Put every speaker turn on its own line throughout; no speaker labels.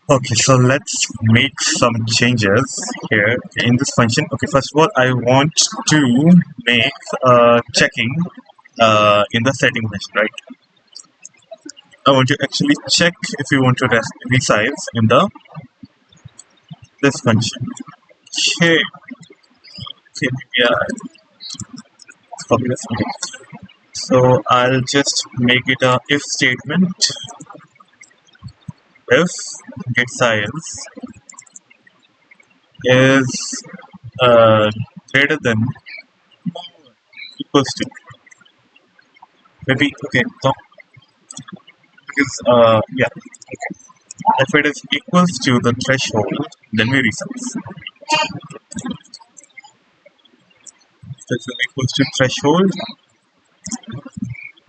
Okay, so let's make some changes here in this function. Okay, first of all, I want to make checking in the setting function, right? I want to actually check if you want to resize in the this function. Okay, okay, yeah, let's copy this. Okay. So I'll just make it a if statement. If get size is greater than equals to maybe okay so because yeah okay. If it is equals to the threshold then we resize. If it is equals to threshold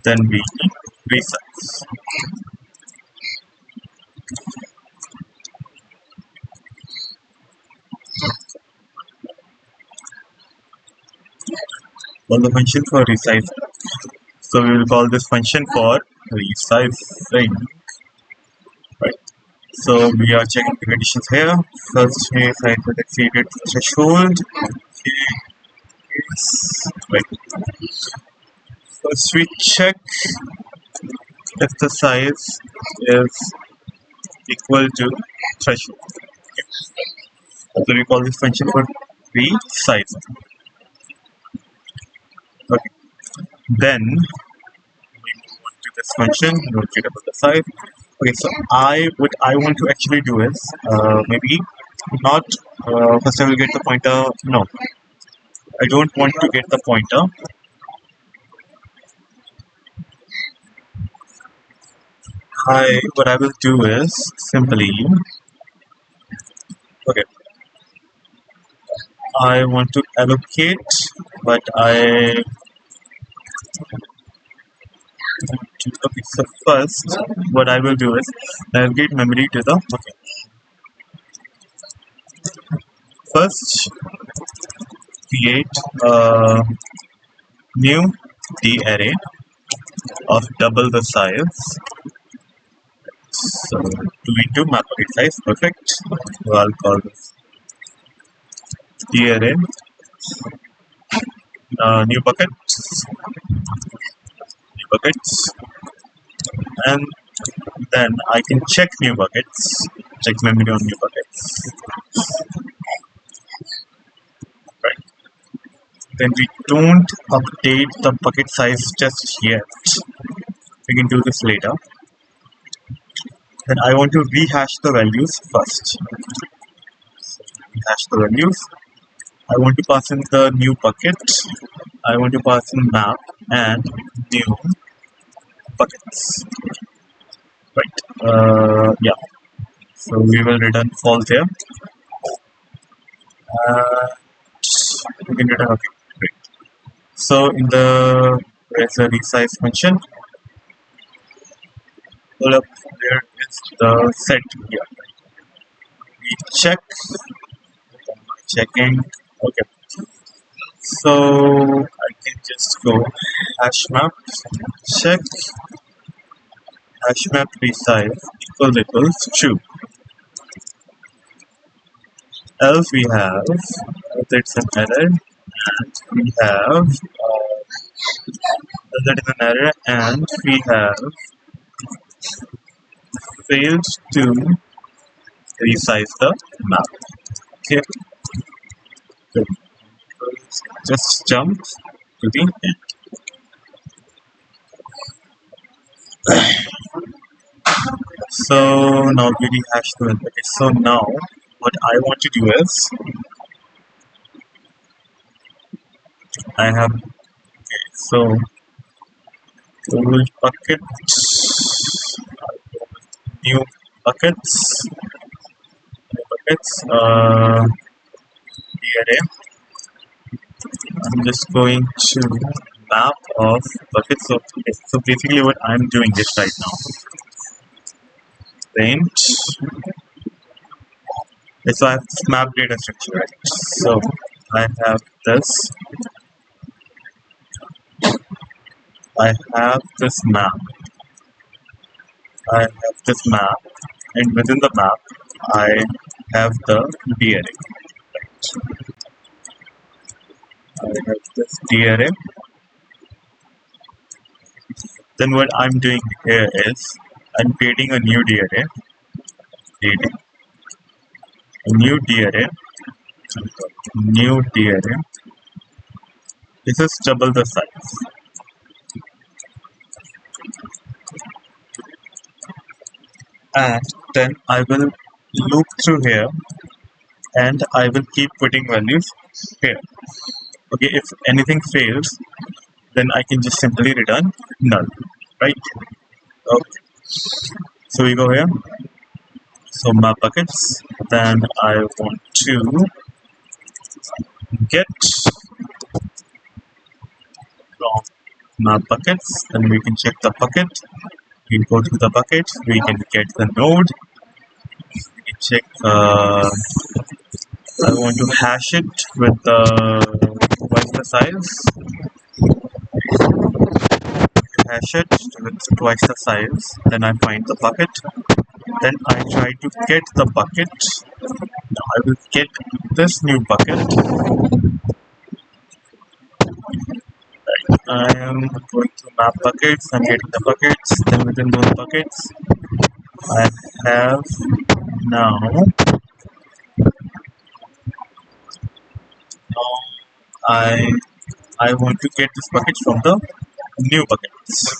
then we resize. Well, the function for resize, so we will call this function for resizing, right? So we are checking the conditions here. First size will exceeded threshold. Okay, right. First we check if the size is equal to threshold. So we call this function for resizing. Okay. Then we move on to this function. We'll check about the size. Okay, so what I want to actually do is maybe not first I will get the pointer. No, I don't want to get the pointer. What I will do is simply okay. I want to allocate, but I okay. So first, what I will do is allocate memory to the okay. First, create a new D array of double the size. So 2 into map bucket size, perfect. So I'll call this D array new buckets, and then I can check new buckets, check memory on new buckets, right? Then we don't update the bucket size just yet. We can do this later. Then I want to rehash the values first. Rehash the values. I want to pass in the new bucket. I want to pass in map and new buckets. Right. Yeah. So we will return false here. We can return okay. Great. So in the where's the resize function? Well, up there is the set here. We check. Checking. Okay. So I can just go hash map check hash map resize equals true. Else we have that's an error, and we have that is an error, and we have failed to resize the map. Okay, so just jump to the end. So now we rehash the end. Okay, so now what I want to do is I have okay, so old bucket, new buckets, the array. I'm just going to map of buckets. So, okay, so basically what I'm doing is right now. Paint. So I have this map data structure, right? So I have this. I have this map. I have this map, and within the map, I have the D array. I have this D array. Then what I'm doing here is I'm creating a new D array. Creating a new D array. New D array. This is double the size. And then I will loop through here and I will keep putting values here. Okay, if anything fails, then I can just simply return null, right? Okay, so we go here. So map buckets. Then I want to get from map buckets. Then we can check the bucket. We go to the bucket. We can get the node. We can check. I want to hash it with twice the size. Hash it with twice the size. Then I find the bucket. Then I try to get the bucket. Now I will get this new bucket. I am going to map buckets. I'm getting the buckets. Then within those buckets, I have now. Now I want to get this bucket from the new buckets.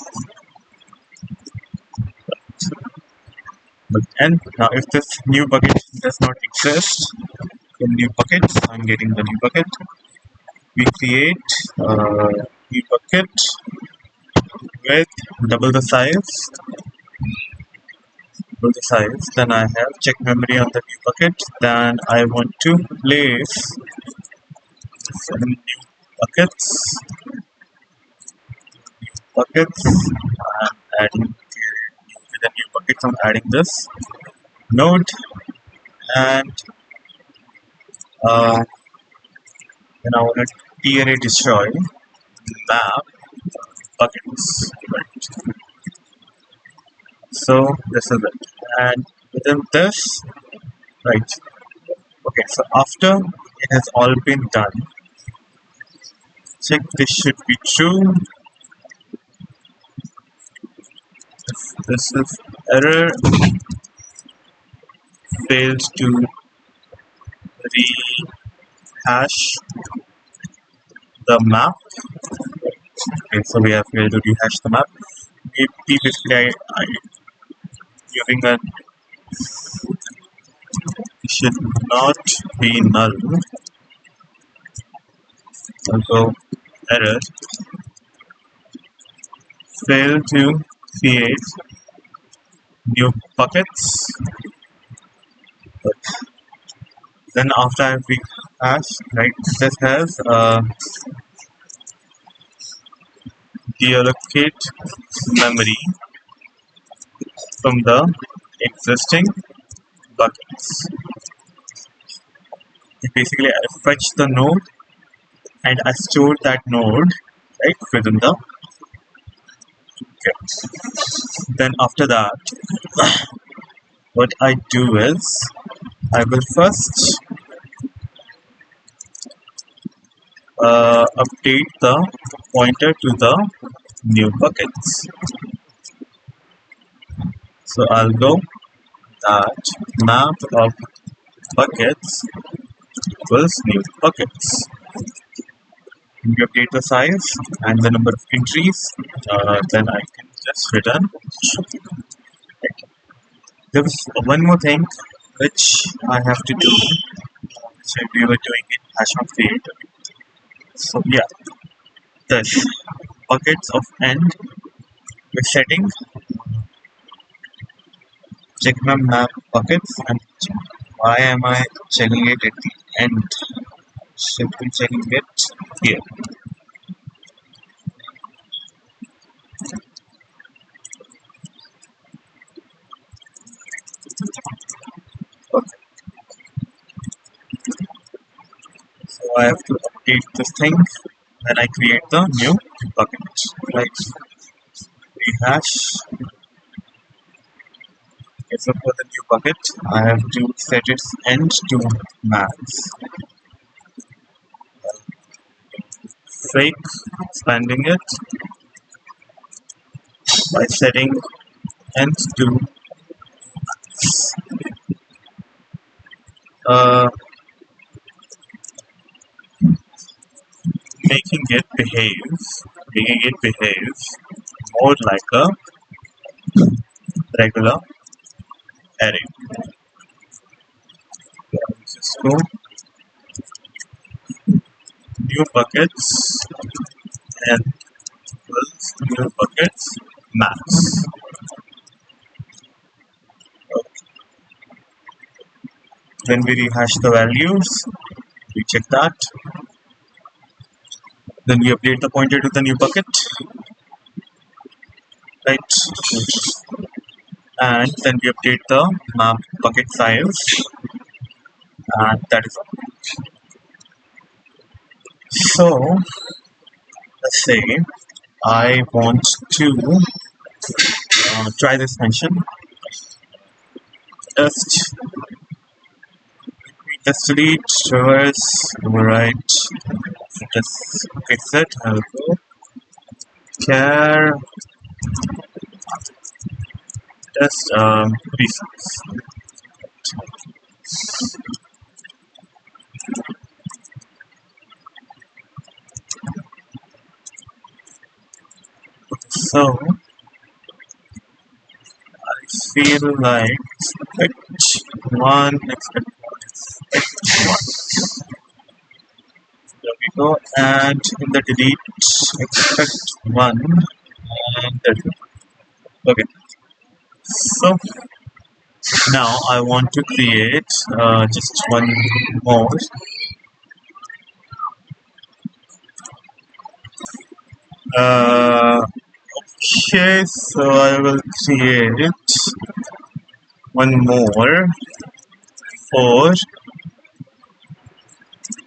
And now if this new bucket does not exist in new buckets, I'm getting the new bucket. We create new bucket with double the size. Then I have check memory on the new bucket. Then I want to place 7 new buckets. I'm adding with the new buckets. I'm adding this node and then I want to TRA destroy map buckets. Right. So this is it, and within this, right? Okay, so after it has all been done, check this should be true. If this is error, failed to rehash the map. Okay, so we have failed to rehash the map. Maybe basically I using a it should not be null. Also error fail to create new buckets. But then after I rehash, right, this has deallocate memory from the existing buckets. Basically, I fetch the node and I store that node right within the. Okay. Then after that, what I do is I will first update the pointer to the new buckets. So I'll go that map of buckets equals new buckets. We update the size and the number of entries. Then I can just return. There was one more thing which I have to do, which we were doing in hash of creator. So yeah, this buckets of end. We're setting check my map buckets and why am I checking it at the end? Should be checking it here. Okay. So I have to update this thing when I create the new bucket. Right. Rehash Okay, so for the new bucket, I have to set its end to max. Fake expanding it by setting end to uh, making it behave more like a regular array. Just go new buckets and equals new buckets max. When we rehash the values, we check that. Then we update the pointer to the new bucket, right? And then we update the map bucket size, and that is all. So let's say I want to try this function. Just delete, reverse, overwrite. Just okay, set. I'll go char test resource. So I feel like expect one, expect one. There we go, and in the delete, expect one, and there we go. Okay, so now I want to create just one more. Okay, so I will create one more 4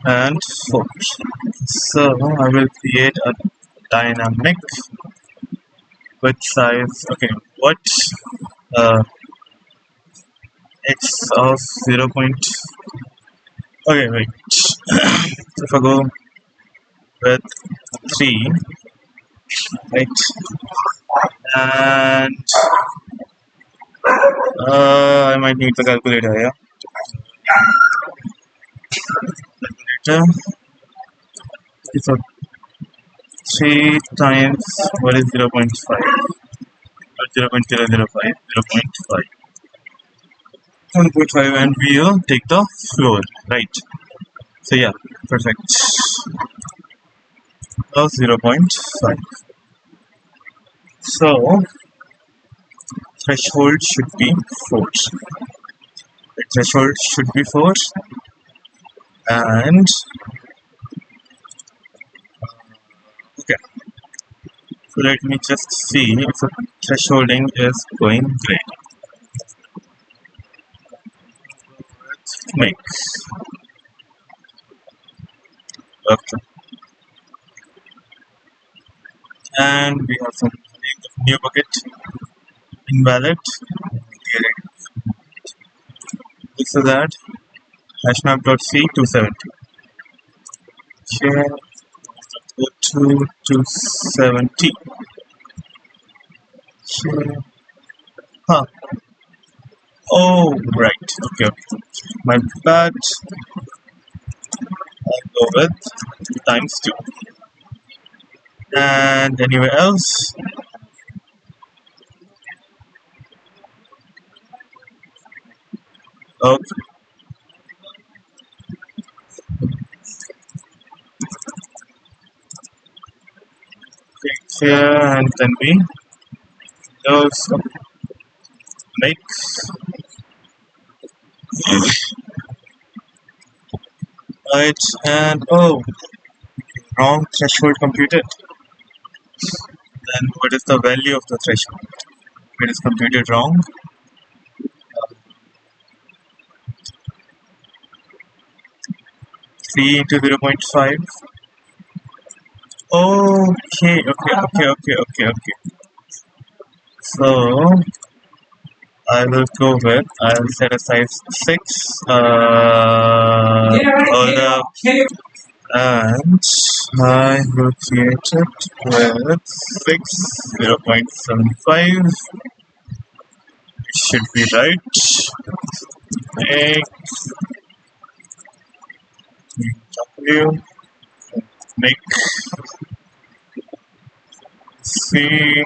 and 4. So I will create a dynamic with size. Okay, what x of 0. Okay, wait. If I go with 3, right, and I might need the calculator here. Calculator. So 3 times what is 0.5? 0.005, 0.5. 1.5, and we'll take the floor, right? So yeah, perfect. So 0.5. So threshold should be 4. The threshold should be 4, and okay. So let me just see if the thresholding is going great. Make. Okay. And we have some new bucket invalid. This is that hashmap.c 270. Okay. Go to 270. Okay. Huh. Oh, right. Okay, okay. My bad. I'll go with times 2. And anywhere else? Okay. Click here, and then we close. Make. Right, and oh, wrong threshold computed. Then what is the value of the threshold? It is computed wrong. 3 into 0.5. Okay. So I will go with, I'll set a size 6 and I will create it with 6 0.75. It should be right. Make W, make C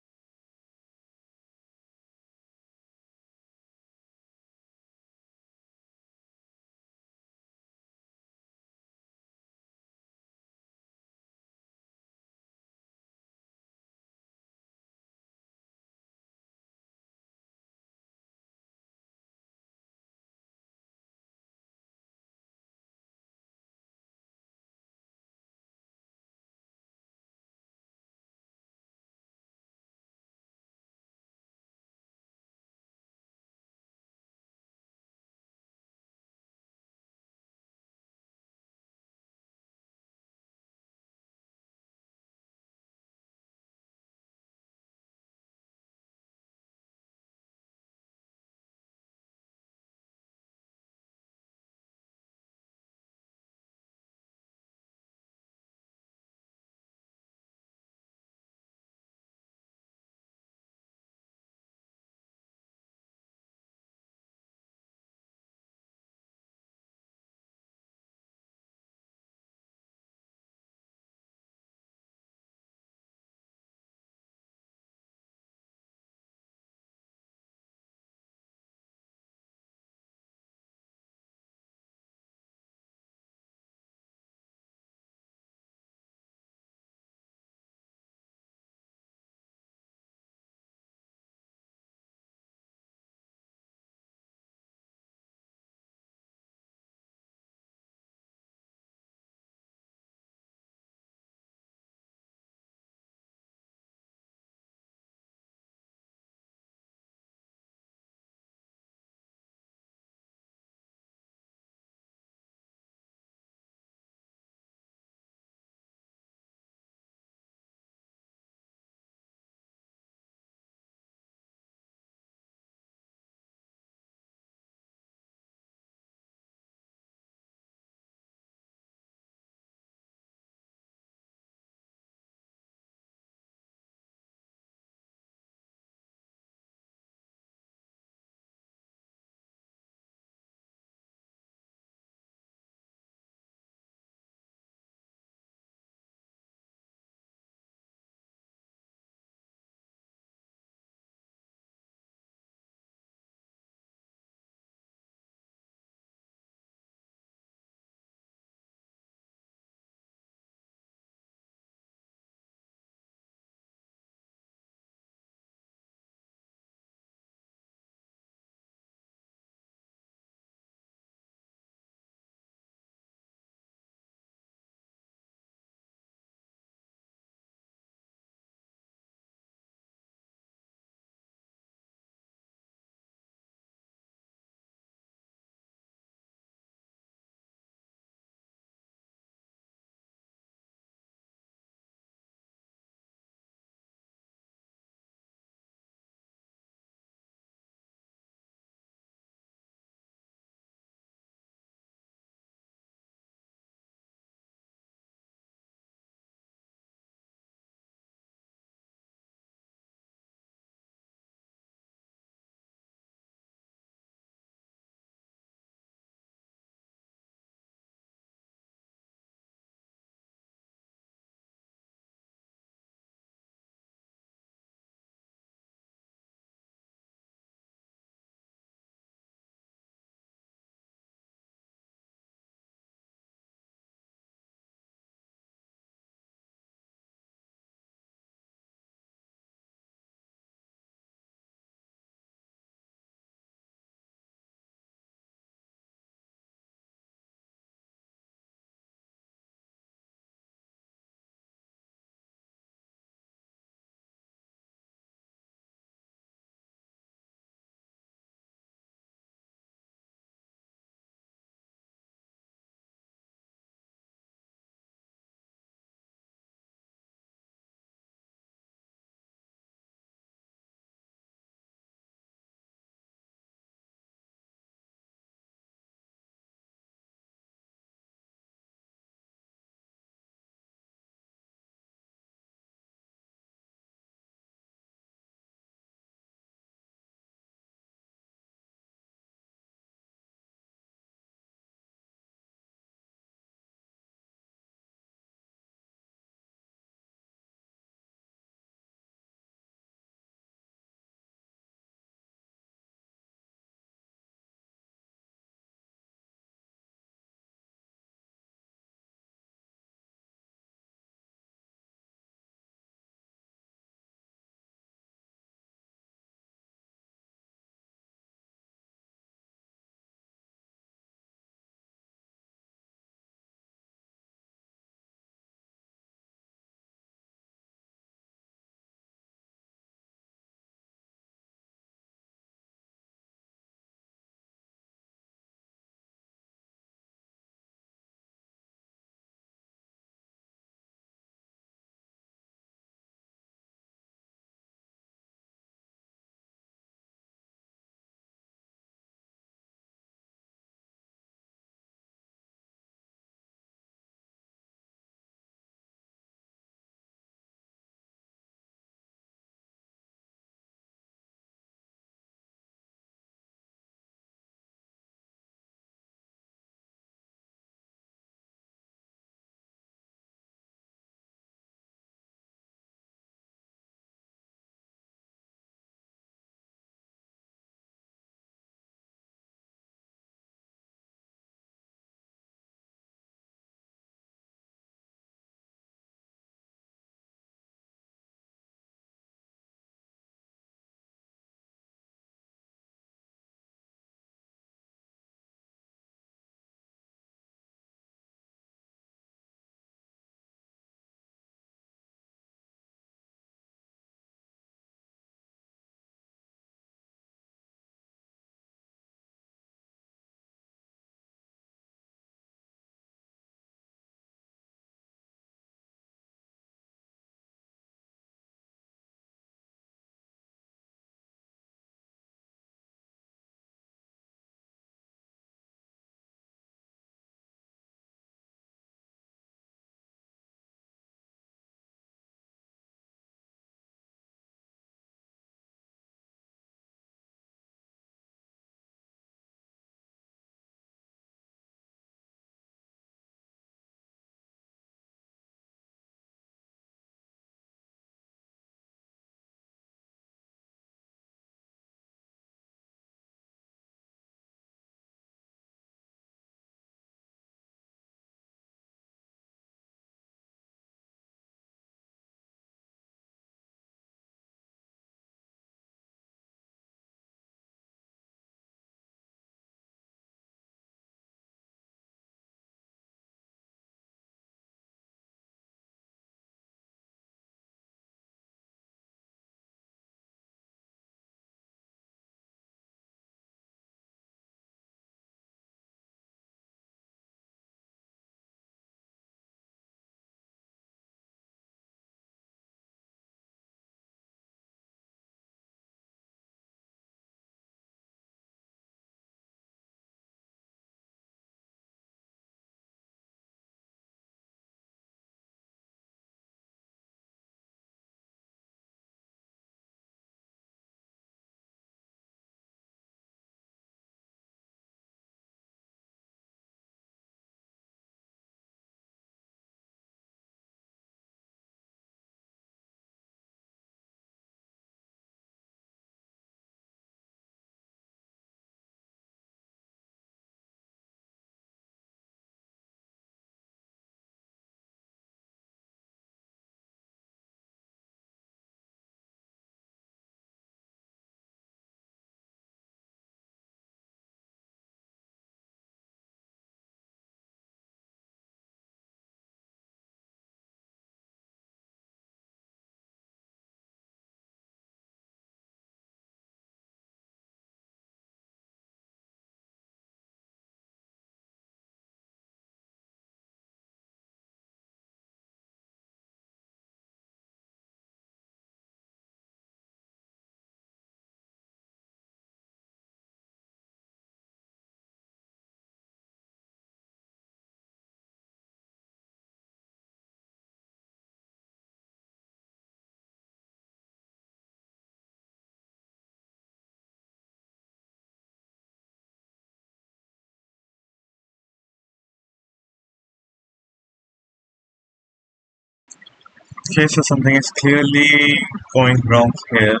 Okay, so something is clearly going wrong here, and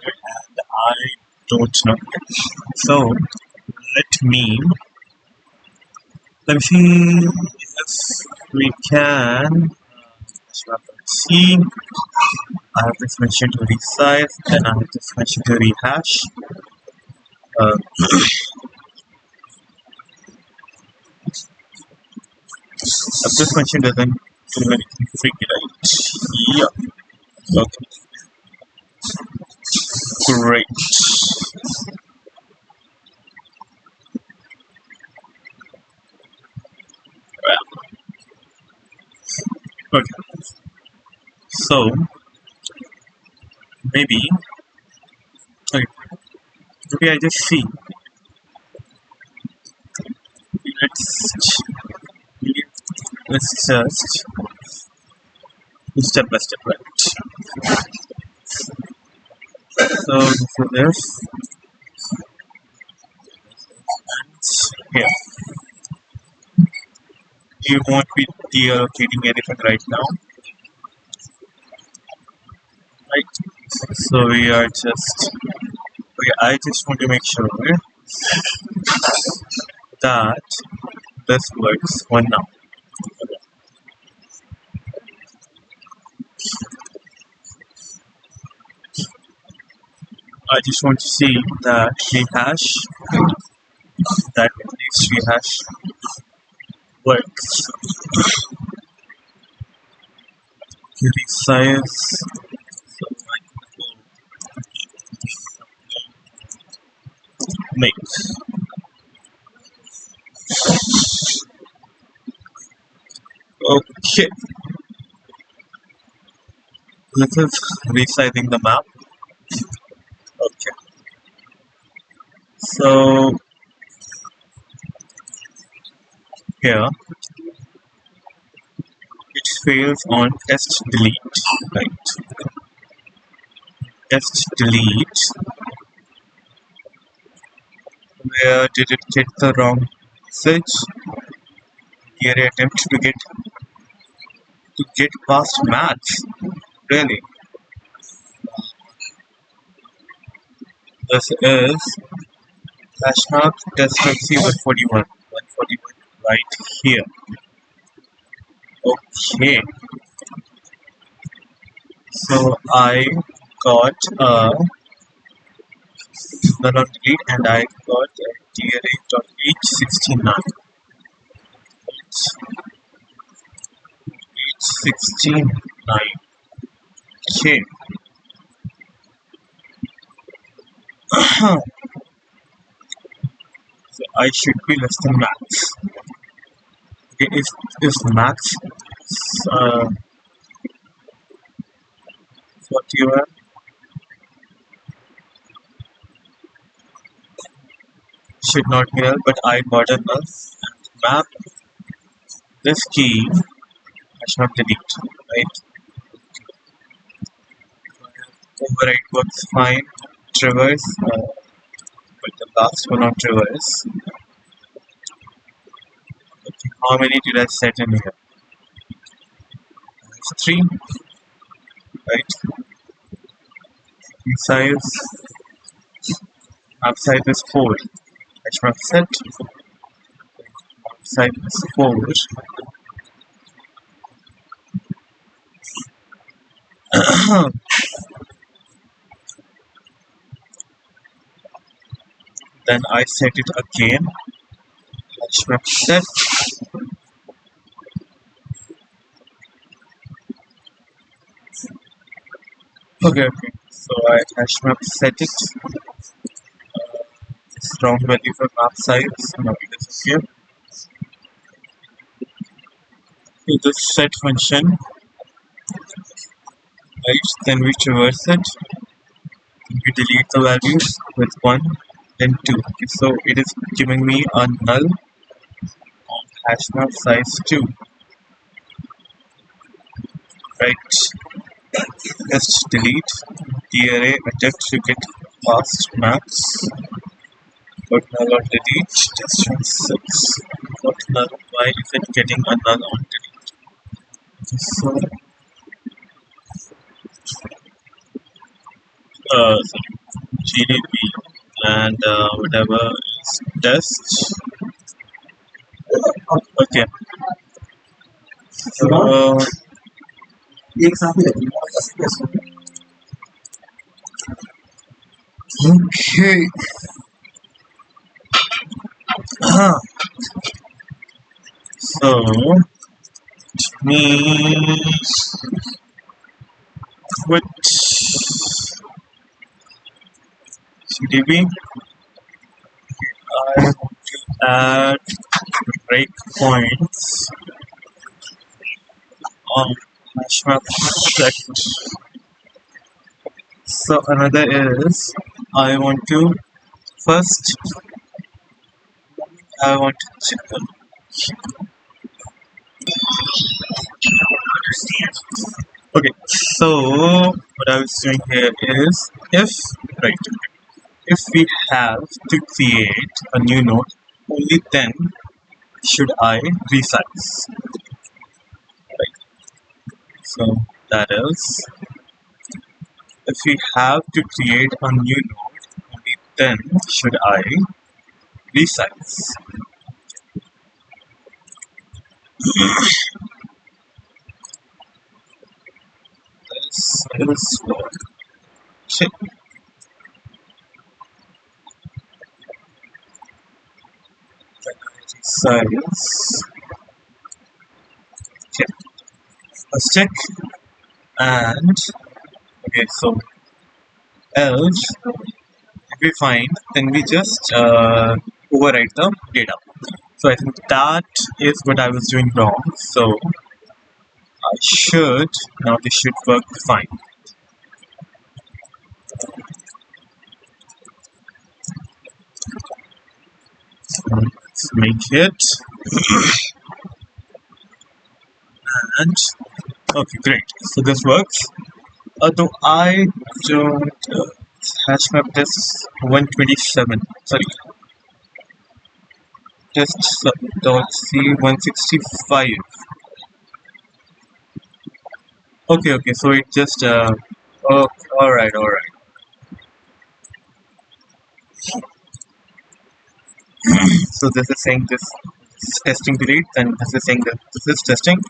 I don't know. So me let me see if we can. See, I have this mention to resize, then I have this mention to rehash. This function doesn't do anything freaky, right? Yeah. Okay. Great. Well, okay. So maybe okay, maybe I just see. Let's let's just do step by step, right? So this is this, and here you won't be deallocating anything right now, right? So we are just okay. I just want to make sure that this works for now. I just want to see that rehash, that next rehash works. Resize, so I can go make. Okay, this is resizing the map. Okay, so here it fails on test delete, right? Test delete. Where did it get the wrong message? Here I attempt to get past maths. Really? This is Flashmark test C 141. 141 right here. Okay. So I got a null on delete and I got a DRA.H69. H69. Okay. So I should be less than max. Okay, if max 41 should not be null, but I got a null map this key I should not delete, right? Override works fine. Traverse, but the last one on traverse. Okay, how many did I set in here? It's 3, right? Size, upside is 4. H set. Upside is 4. Then I set it again. H set. Okay. So I hashmap set it. It's wrong value for map size. Now it is here. To the set function, right? Then we traverse it. We delete the values with 1, then 2. Okay, so it is giving me a null on hashmap size 2. Right? Just delete the array attempt to get past maps. Got null on delete, just 6. Got null. Why is it getting a null on delete? So GDP and whatever is test. Okay. So okay. So me quit CDB. I want to add breakpoints on HashMap set. So another is I want to first I want to check. Okay, so what I was doing here is if we have to create a new node, only then should I resize. Right. So that is if we have to create a new node, only then should I resize. This is what check size. Check. Let's check and okay. So else if we find, then we just overwrite the data. So I think that is what I was doing wrong. So I should now this should work fine. So let's make it and okay, great. So this works. Although I don't hash map this 127. Sorry, test dot c 165. Okay, so it just oh, all right. So this is saying this is testing delete, and this is saying that this is testing.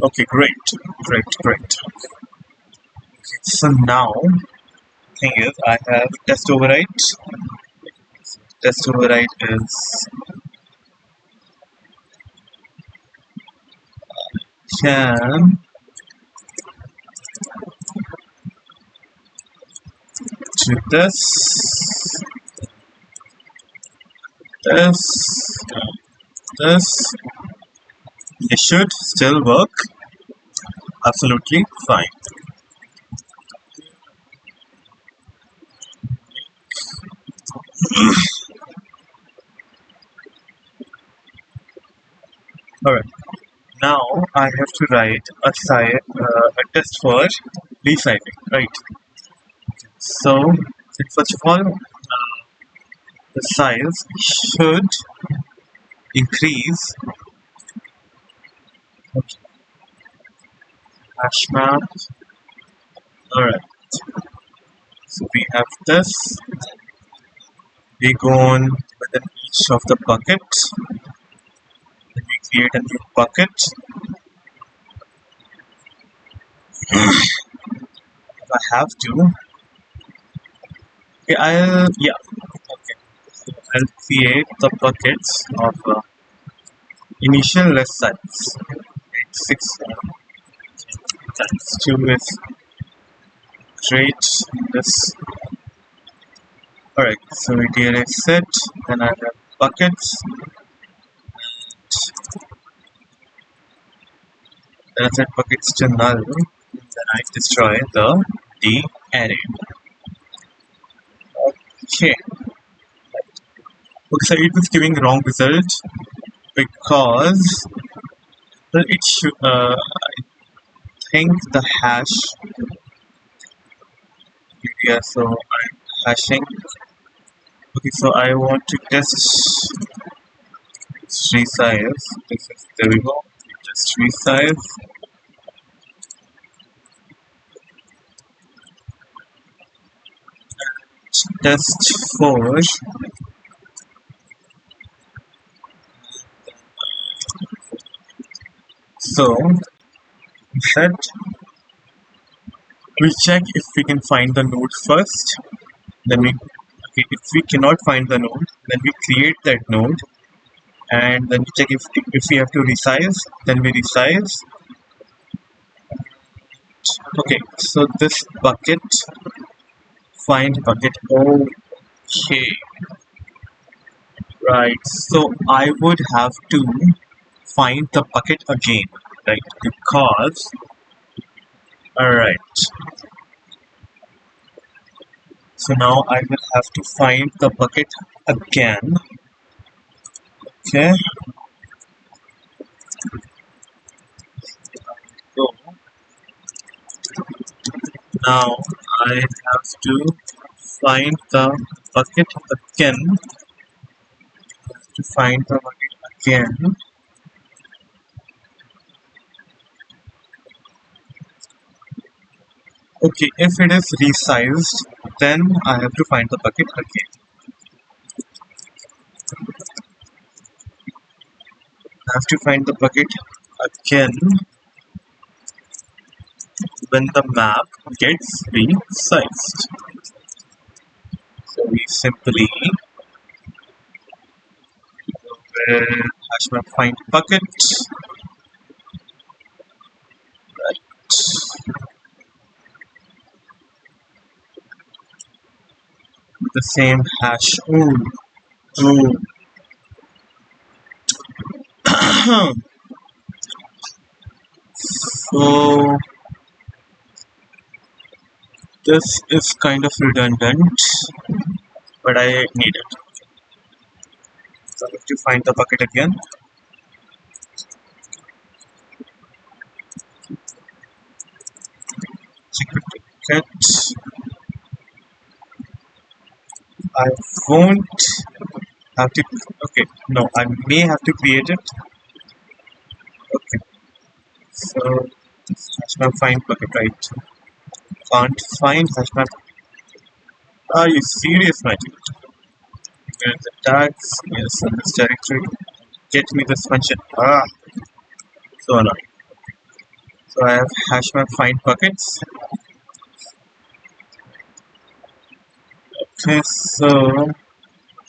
Okay, great. Okay, so now thing is I have test override. Test override is can do this. It should still work absolutely fine. Alright, now I have to write a test for resizing, right? So first of all, the size should increase. Okay. Hash map. Alright, so we have this. We go on within each of the buckets. Then we create a new bucket. If I have to, okay, I'll create the buckets of initial list size. 6 times 2 is great. This. Alright, so here is set. Then I have buckets. Then I set buckets to null. Then I destroy the D array. Okay. Okay, so it was giving wrong result because well, it should. I think the hash. Yeah, so I'm hashing. Okay, so I want to test resize. There we go. Just resize. test 4. So set, we check if we can find the node first. Then we, okay, if we cannot find the node, then we create that node, and then we check if we have to resize, then we resize. Okay, so this bucket, find bucket. Okay, right. So I would have to find the bucket again, right? Because, all right. So now I will have to find the bucket again. Okay. So now I have to find the bucket again. To find the bucket again. Okay, if it is resized, then I have to find the bucket again. I have to find the bucket again when the map gets resized. So we simply hash map find bucket, right? The same hash. Ooh. So this is kind of redundant, but I need it. So I have to find the bucket again. Check the bucket. I won't have to. Okay, no, I may have to create it. Okay, so hash map find bucket, right? Can't find hash map. Are you serious, my dude? Where's the tags? Yes, in this directory. Get me this function. So annoying. So I have hash map find buckets. Okay, so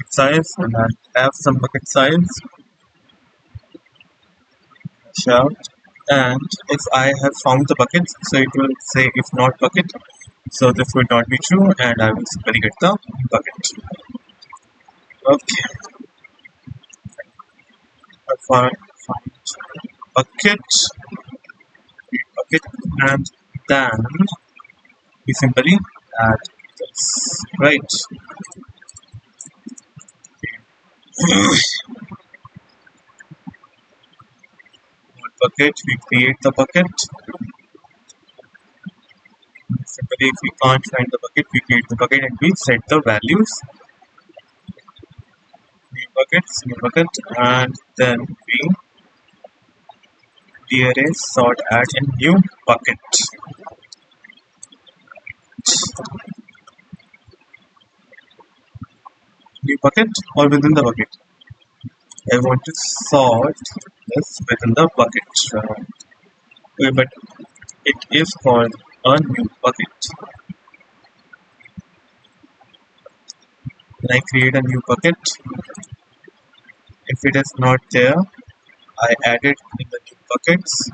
size, and I have some bucket size. Shout, and if I have found the bucket, so it will say if not bucket, so this would not be true, and I will simply get the bucket. Okay, I find bucket, and then we simply add this, right? Bucket, we create the bucket. Simply, if we can't find the bucket, we create the bucket and we set the values. New bucket, and then we array sort add a new bucket. New bucket or within the bucket? I want to sort this within the bucket. But it is called a new bucket. When I create a new bucket, if it is not there, I add it in the new buckets.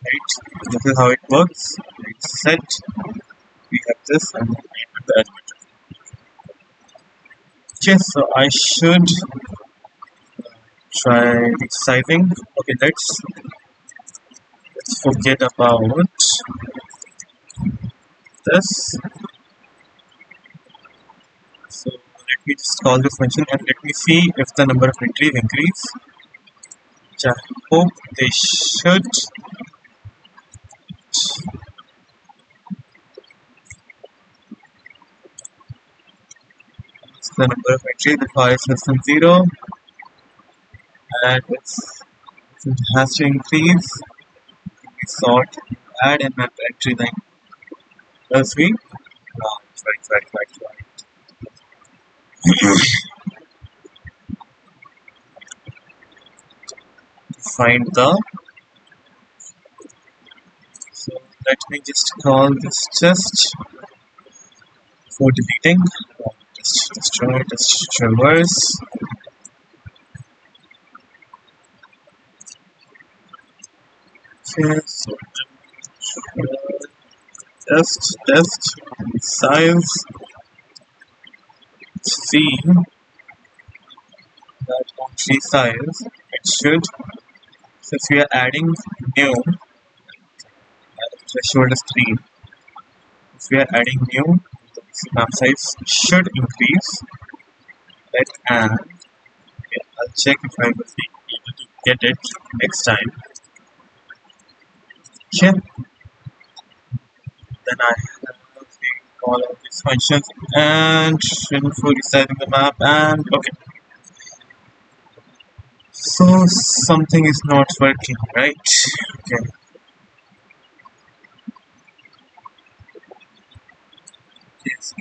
Right? This is how it works. It's set. We have this and the admitter. Okay, so I should try resizing. Okay, let's forget about this. So let me just call this function and let me see if the number of entries increase. Which I hope they should. It's the number of entries if I is less than 0, and it has to increase. We sort, add and map entry line. Plus we right. find the, so let me just call this just for deleting, just destroy, just traverse. Okay, so test size, see that on tree size it should, since we are adding new, threshold is 3, if we are adding new, the map size should increase, right? And okay, I'll check if I will be able to get it next time. Okay, then I have all of these functions and for resizing the map, and okay, so something is not working, right? Okay, yes,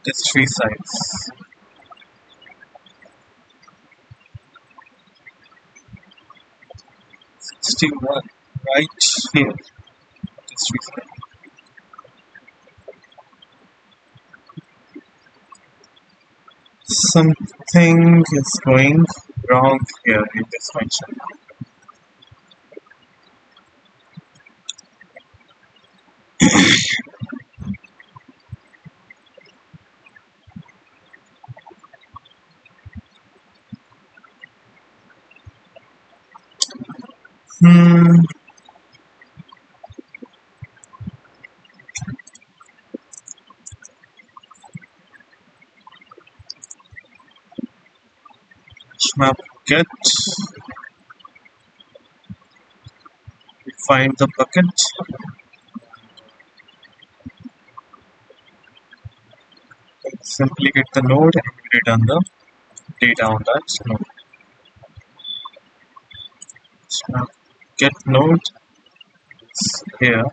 this tree size 61 right here, this tree size. Something is going wrong here in this function. Hmm, map get, we find the bucket, simply get the node and we return the data on that node. Map get node is here.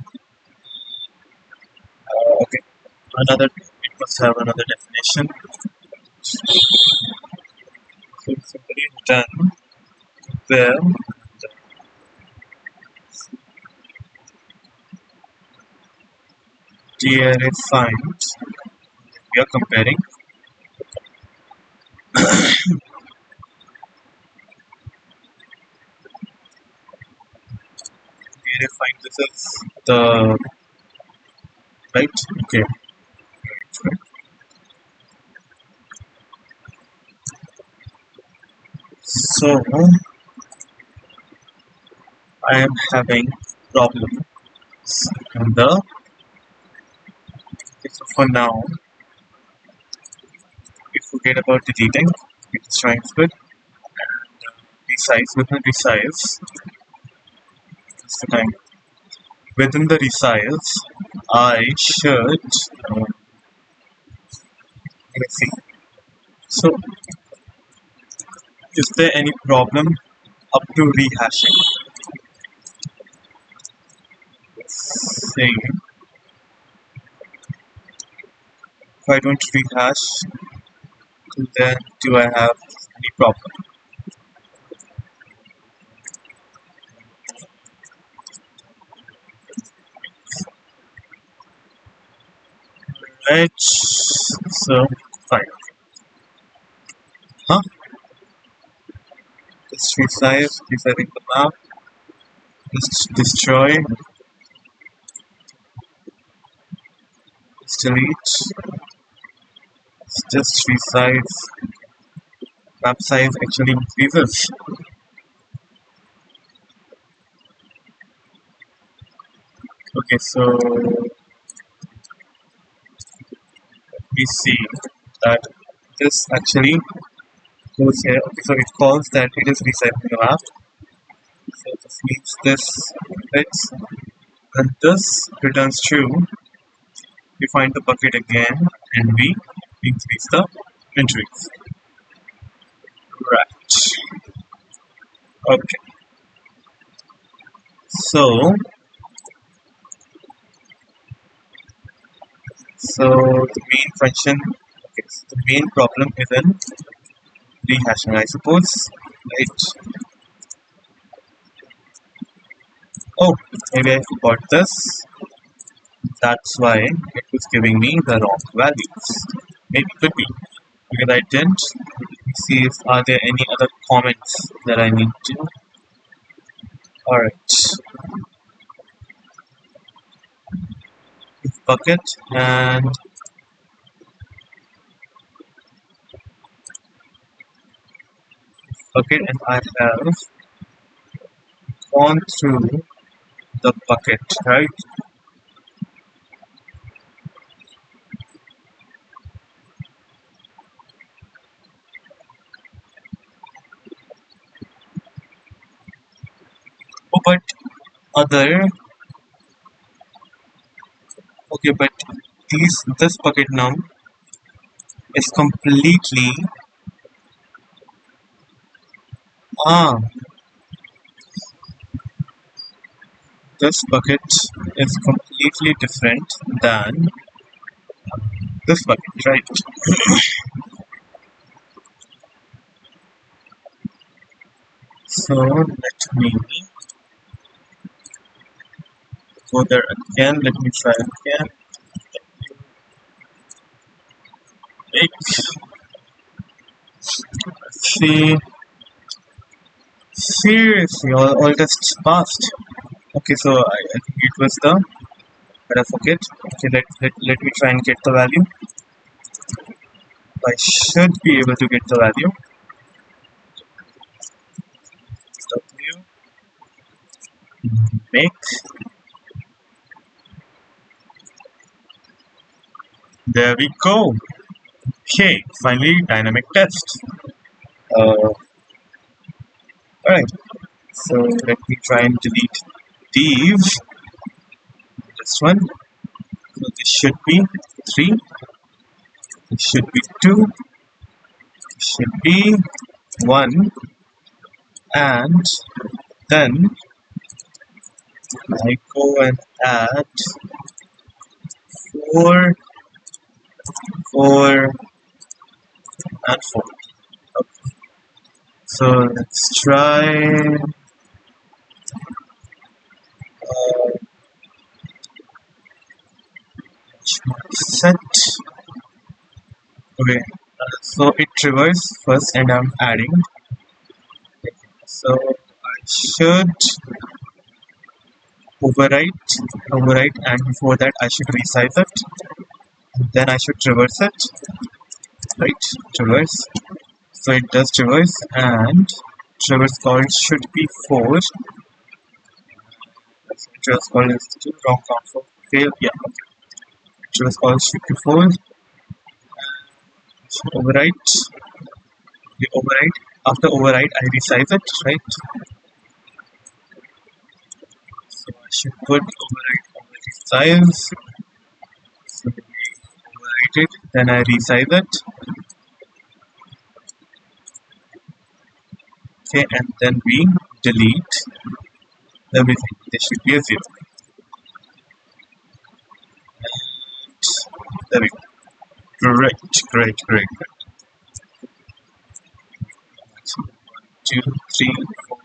Okay, another, it must have another definition. So simply return there DRA find. We are comparing DRA find, this is the right. Okay, so I am having problems in the, so for now we forget about deleting, we just transfer and resize. Within resize, just the time, within the resize I should let's see, so is there any problem up to rehashing? Say if I don't rehash, then do I have any problem? Right, so fine. Huh? Just resize, resizing the map, just destroy, just delete, just resize, map size actually increases. Okay, so we see that this actually goes here. Okay, so it calls that it is resizing the map. So this means this fits, and this returns true. We find the bucket again and we increase the entries. Right. Okay. So the main function So the main problem is in rehashing, I suppose. Right. Oh, maybe I forgot this. That's why it was giving me the wrong values. Maybe could be because I didn't see if are there any other comments that I need to. All right, bucket and bucket, and I have gone through the bucket, right? Oh, but other okay, but this bucket now is completely ah this bucket is completely different than this bucket, right? So let me go there again. Let me try again. Wait, see, seriously, all tests passed. Okay, so I think it was the, but I forget. Okay, let me try and get the value. I should be able to get the value. W make, there we go. Okay, finally dynamic test. Alright, so let me try and delete these. This one. So this should be 3. This should be 2. This should be 1. And then I go and add 4, 4, and 4. Okay. So let's try set. Okay, so it triggers first and I'm adding. So I should overwrite, and before that I should resize it. Then I should traverse it, right? Traverse. So it does traverse, and traverse call should be 4. Traverse call is 2, wrong count for fail. Yeah, okay. Traverse call should be 4. Should overwrite. The override. After override, I resize it, right? So I should put override over resize. So overwrite it, then I resize it. Okay, and then we delete everything. There should be a 0. And there we go. Great. 2, 3, 4,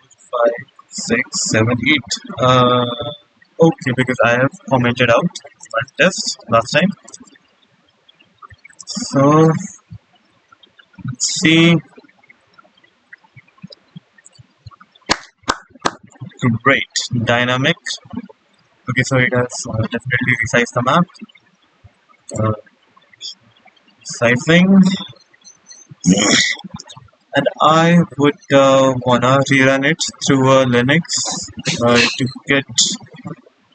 5, 6, 7, 8. Okay, because I have commented out one test last time. So let's see. Great. Dynamic. Okay, so it has definitely resized the map. Sizing. And I would wanna rerun it through Linux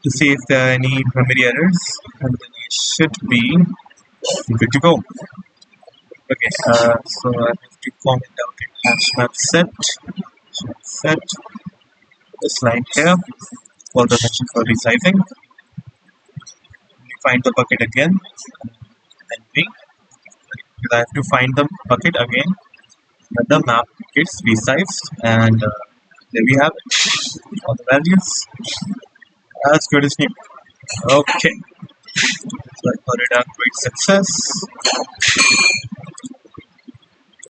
to see if there are any memory errors, and then I should be good to go. Okay, so I have to comment out in hash map set this line here for the mention for resizing. We find the bucket again, and because I have to find the bucket again when the map gets resized, and there we have it. All the values as good as new. Okay. So I got it a great success.